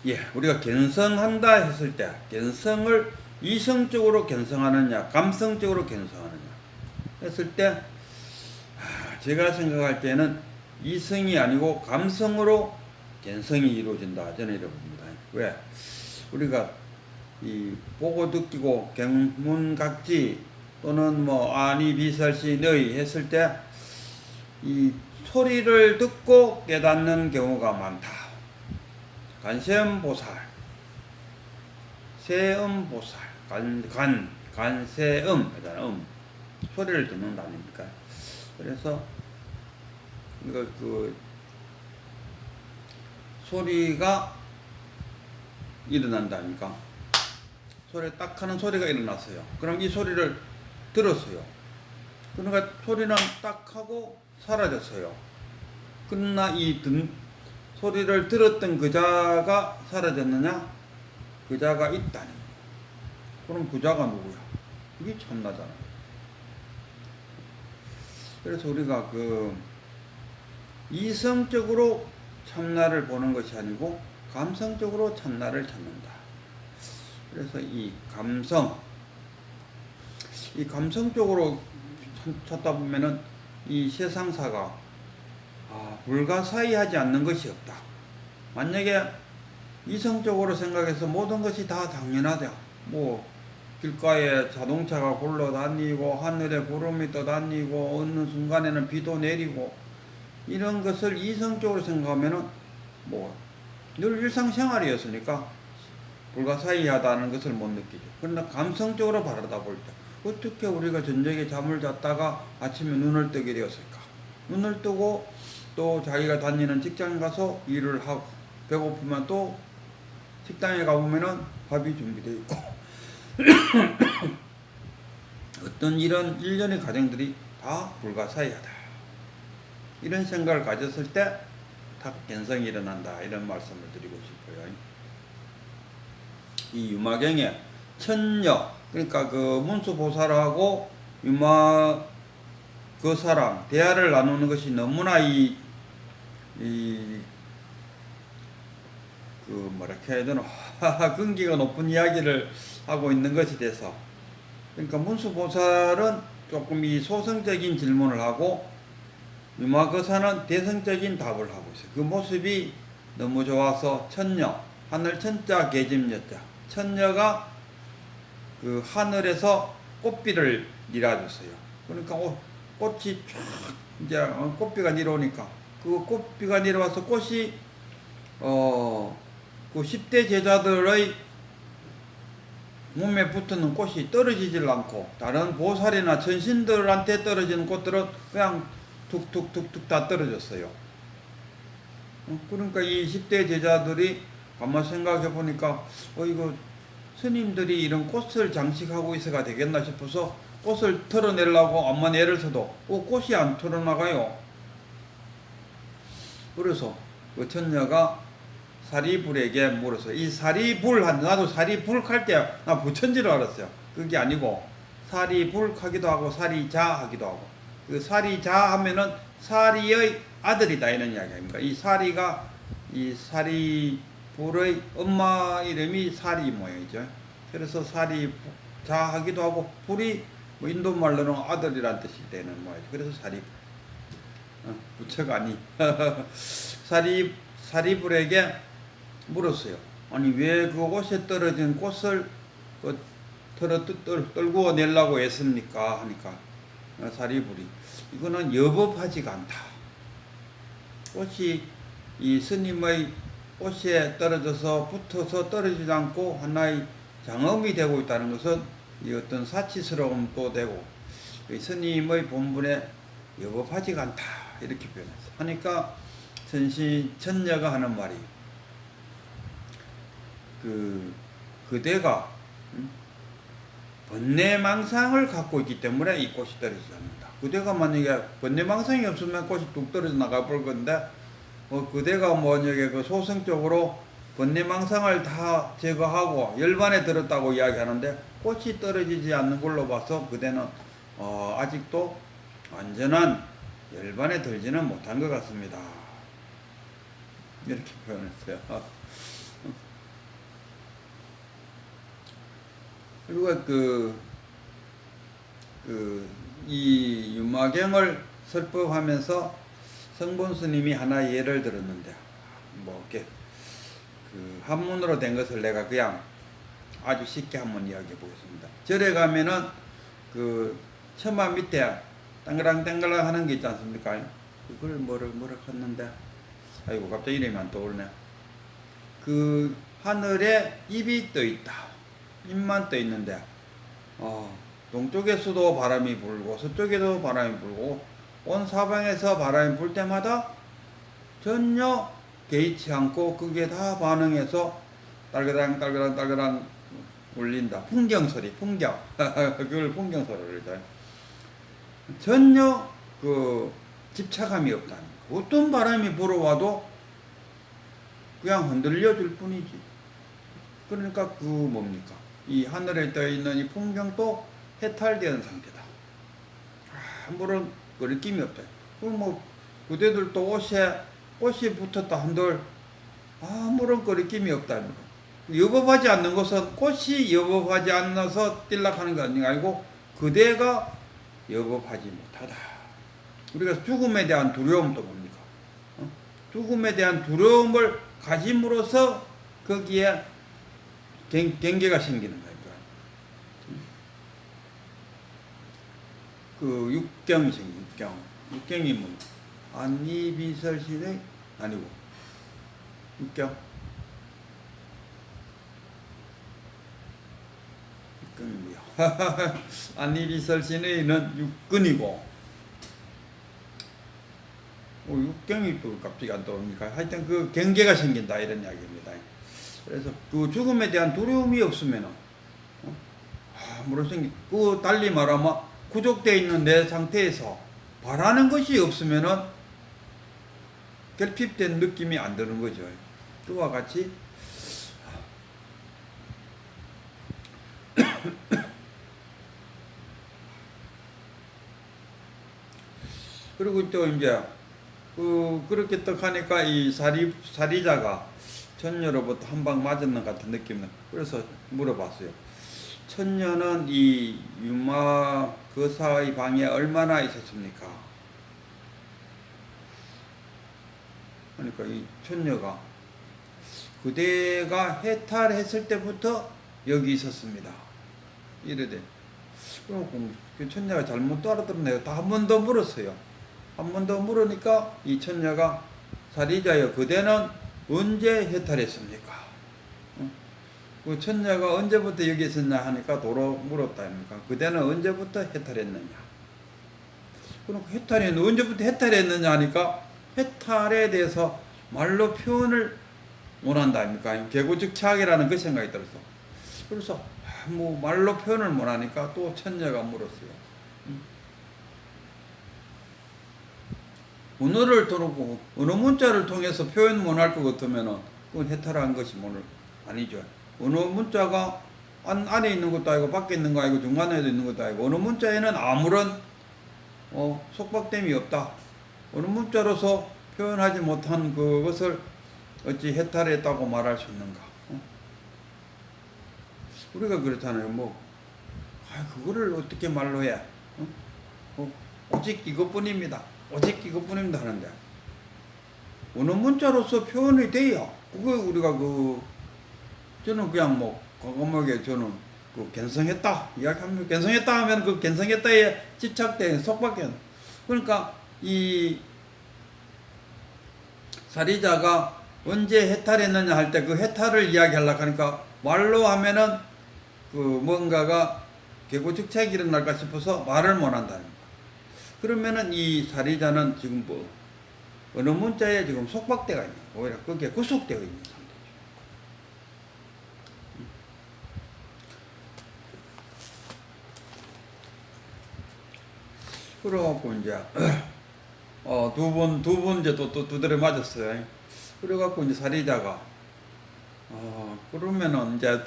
예, 우리가 견성한다 했을 때 견성을 이성적으로 견성하느냐 감성적으로 견성하느냐 했을 때 제가 생각할 때는 이성이 아니고 감성으로 견성이 이루어진다 저는 이렇게 봅니다. 왜? 우리가 이 보고 듣기고 경문각지 또는 뭐 아니 비설시 너희 했을 때 이 소리를 듣고 깨닫는 경우가 많다. 간세음보살, 세음보살, 간세음, 소리를 듣는 거 아닙니까? 그래서, 그, 소리가 일어난다니까. 소리 딱 하는 소리가 일어났어요. 그럼 이 소리를 들었어요. 그러니까 소리는 딱 하고 사라졌어요. 그러나 소리를 들었던 그 자가 사라졌느냐? 그 자가 있다니. 그럼 그 자가 누구야? 이게 참나잖아. 그래서 우리가 이성적으로 참나를 보는 것이 아니고 감성적으로 참나를 찾는다. 그래서 이 감성적으로 찾다 보면은 이 세상사가 불가사의하지 않는 것이 없다. 만약에 이성적으로 생각해서 모든 것이 다 당연하다. 뭐 길가에 자동차가 굴러다니고 하늘에 구름이 떠다니고 어느 순간에는 비도 내리고 이런 것을 이성적으로 생각하면은 뭐 늘 일상생활이었으니까 불가사의하다는 것을 못 느끼죠. 그러나 감성적으로 바라다 볼 때 어떻게 우리가 저녁에 잠을 잤다가 아침에 눈을 뜨게 되었을까? 눈을 뜨고 또 자기가 다니는 직장에 가서 일을 하고 배고프면 또 식당에 가보면은 밥이 준비되어 있고 어떤 이런 일련의 과정들이 다 불가사의하다. 이런 생각을 가졌을 때 다 견성이 일어난다. 이런 말씀을 드리고 싶어요. 이 유마경에 천녀, 그러니까 그 문수보살하고 그 사람 대화를 나누는 것이 너무나 뭐랄까 해야 되나 근기가 높은 이야기를 하고 있는 것이 돼서, 그러니까 문수보살은 조금 이 소성적인 질문을 하고 유마거사는 대성적인 답을 하고 있어요. 그 모습이 너무 좋아서 천녀, 하늘 천자 계집여자, 천녀가 그 하늘에서 꽃비를 내려줬어요. 그러니까 꽃이 쫙 이제 꽃비가 내려오니까 그 꽃비가 내려와서 꽃이 그 10대 제자들의 몸에 붙는 꽃이 떨어지질 않고 다른 보살이나 천신들한테 떨어지는 꽃들은 그냥 툭툭툭툭 다 떨어졌어요. 그러니까 이 10대 제자들이 가만 생각해 보니까 이거 스님들이 이런 꽃을 장식하고 있어가 되겠나 싶어서 꽃을 털어내려고 암만 애를 써도 꽃이 안 털어나가요. 그래서 그 천녀가 사리불에게 물어서 이 사리불 나도 사리불 할 때 나 부처인지를 알았어요. 그게 아니고 사리불 하기도 하고 사리자 하기도 하고, 그 사리자 하면은 사리의 아들이다 이런 이야기 아닙니까? 이 사리가 이 사리불의 엄마 이름이 사리 모양이죠. 그래서 사리자 하기도 하고, 불이 뭐 인도말로는 아들이란 뜻이 되는 모양이죠. 그래서 사리 부처가 아니 사리불에게 물었어요. 아니 왜 그 옷에 떨어진 꽃을 떨구어 내려고 했습니까? 하니까 사리불이 이거는 여법하지가 않다. 꽃이 이 스님의 옷에 떨어져서 붙어서 떨어지지 않고 하나의 장엄이 되고 있다는 것은 이 어떤 사치스러움도 되고 스님의 본분에 여법하지가 않다 이렇게 표현했어요. 하니까 천녀가 하는 말이 그대가 번뇌망상을 갖고 있기 때문에 이 꽃이 떨어지지 않는다. 그대가 만약에 번뇌망상이 없으면 꽃이 뚝 떨어져 나가볼 건데 그대가 만약에 그 소성적으로 번뇌망상을 다 제거하고 열반에 들었다고 이야기하는데 꽃이 떨어지지 않는 걸로 봐서 그대는 아직도 완전한 열반에 들지는 못한 것 같습니다. 이렇게 표현했어요. 그리고 이 유마경을 설법하면서 성본 스님이 하나 예를 들었는데, 뭐, 이렇게, 한문으로 된 것을 내가 그냥 아주 쉽게 한번 이야기해 보겠습니다. 절에 가면은, 처마 밑에 땡그랑땡그랑 하는 게 있지 않습니까? 그걸 뭐라 했는데, 아이고, 갑자기 이름이 안 떠오르네. 하늘에 입이 떠 있다. 입만 떠 있는데, 동쪽에서도 바람이 불고 서쪽에도 바람이 불고 온 사방에서 바람이 불 때마다 전혀 개의치 않고 그게 다 반응해서 딸그랑 딸그랑 딸그랑 울린다. 풍경소리, 풍경. 그걸 풍경소리를 해요. 전혀 집착함이 없다. 어떤 바람이 불어와도 그냥 흔들려 줄 뿐이지. 그러니까 뭡니까? 이 하늘에 떠 있는 이 풍경도 해탈되는 상태다. 아무런 느낌이 없다. 그대들도 옷이 붙었다 한들 아무런 느낌이 없다. 여법하지 않는 것은 꽃이 여법하지 않아서 뛸락하는 게 아니고 그대가 여법하지 못하다. 우리가 죽음에 대한 두려움도 뭡니까? 죽음에 대한 두려움을 가짐으로써 거기에 경계가 생기는 거예요. 육경이 생긴 육경이 뭐 안니비설신의 아니고 육경이 뭐야? 안니비설신의는 육근이고 육경이 또 갑자기 안 떠오르니까 하여튼 경계가 생긴다 이런 이야기입니다. 그래서 죽음에 대한 두려움이 없으면은 달리 말하면 구족되어 있는 내 상태에서 바라는 것이 없으면은 결핍된 느낌이 안 드는 거죠. 그와 같이 그리고 또 이제 그렇게 딱 하니까 이 사리자가 천녀로부터 한 방 맞았는 같은 느낌은. 그래서 물어봤어요. 천녀는 이 유마 거사의 방에 얼마나 있었습니까? 그러니까 이 천녀가 그대가 해탈했을 때부터 여기 있었습니다. 이래대. 그럼 그 천녀가 잘못 알아들었네요. 다 한 번 더 물었어요. 한 번 더 물으니까 이 천녀가 사리자여 그대는 언제 해탈했습니까? 그 천녀가 언제부터 여기 있었냐 하니까 도로 물었다 아닙니까? 그대는 언제부터 해탈했느냐? 그럼 언제부터 해탈했느냐 하니까 해탈에 대해서 말로 표현을 못한다 아닙니까? 개구즉착이라는 그 생각이 들었어. 그래서 말로 표현을 못하니까 또 천녀가 물었어요. 언어 문자를 통해서 표현 못할 것 같으면은 그건 해탈한 것이 아니죠. 언어 문자가 안에 있는 것도 아니고 밖에 있는 거 아니고 중간에도 있는 것도 아니고 언어 문자에는 아무런 속박됨이 없다. 언어 문자로서 표현하지 못한 그것을 어찌 해탈했다고 말할 수 있는가? 우리가 그렇잖아요. 그거를 어떻게 말로 해? 오직 이것뿐입니다. 오직 이것뿐입니다 하는데 언어 문자로서 표현이 돼요. 그거 우리가 저는 그냥 과감하게 저는 견성했다 이야기합니다. 견성했다 하면 견성했다에 집착된 속박된. 그러니까 이 사리자가 언제 해탈했느냐 할 때 해탈을 이야기하려고 하니까 말로 하면은 뭔가가 개고측책이 일어날까 싶어서 말을 못한다. 그러면은 이 사리자는 지금 어느 문자에 지금 속박되어 있는, 오히려 거기에 구속되어 있는 상태죠. 그래갖고 이제 두 번 이제 또 두드려 맞았어요. 그래갖고 이제 사리자가 그러면은 이제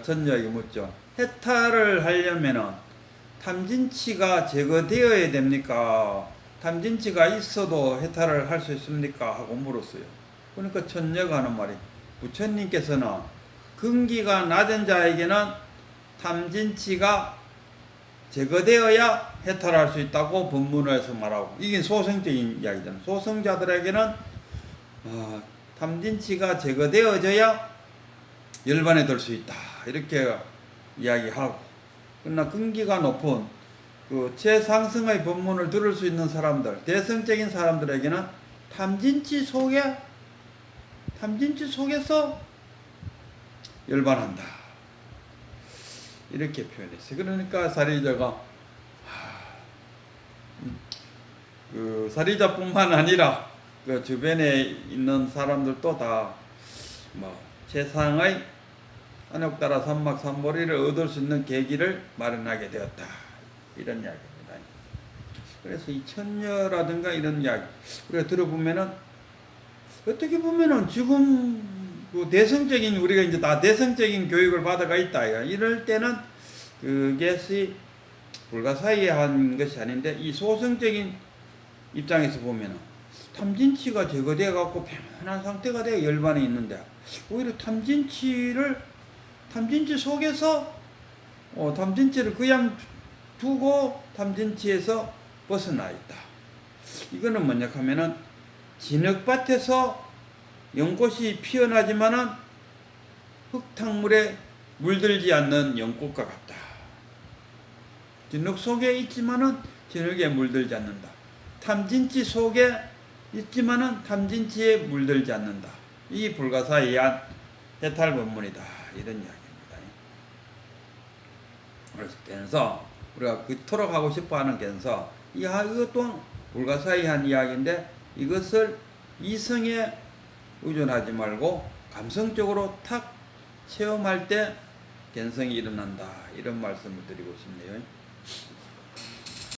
천녀에게 묻죠. 해탈을 하려면은 탐진치가 제거되어야 됩니까? 탐진치가 있어도 해탈을 할 수 있습니까? 하고 물었어요. 그러니까 천녀가 하는 말이 부처님께서는 근기가 낮은 자에게는 탐진치가 제거되어야 해탈할 수 있다고 본문에서 말하고, 이게 소성적인 이야기잖아요. 소성자들에게는 탐진치가 제거되어져야 열반에 들 수 있다, 이렇게 이야기하고, 그러나 근기가 높은 그 최상승의 법문을 들을 수 있는 사람들, 대성적인 사람들에게는 탐진치 속에서 열반한다, 이렇게 표현했어요. 그러니까 사리자가 그 사리자뿐만 아니라 그 주변에 있는 사람들도 다 뭐 최상의 한옥따라 삼막삼보리를 얻을 수 있는 계기를 마련하게 되었다, 이런 이야기입니다. 그래서 이 천녀라든가 이런 이야기 우리가 들어보면은, 어떻게 보면은 지금 그 대성적인, 우리가 이제 다 대성적인 교육을 받아가 있다, 이럴 때는 그것이 불가사의한 것이 아닌데, 이 소성적인 입장에서 보면은 탐진치가 제거되어 갖고 편안한 상태가 되어 열반에 있는데, 오히려 탐진치 속에서 탐진치를 그냥 두고 탐진치에서 벗어나 있다. 이거는 뭐냐 하면은 진흙밭에서 연꽃이 피어나지만은 흙탕물에 물들지 않는 연꽃과 같다. 진흙 속에 있지만은 진흙에 물들지 않는다. 탐진치 속에 있지만은 탐진치에 물들지 않는다. 이 불가사의한 해탈 법문이다, 이런 이야기입니다. 그래서 우리가 그토록 하고 싶어하는 겐서, 이것 또한 불가사의한 이야기인데, 이것을 이성에 의존하지 말고 감성적으로 탁 체험할 때 겐성이 일어난다, 이런 말씀을 드리고 싶네요.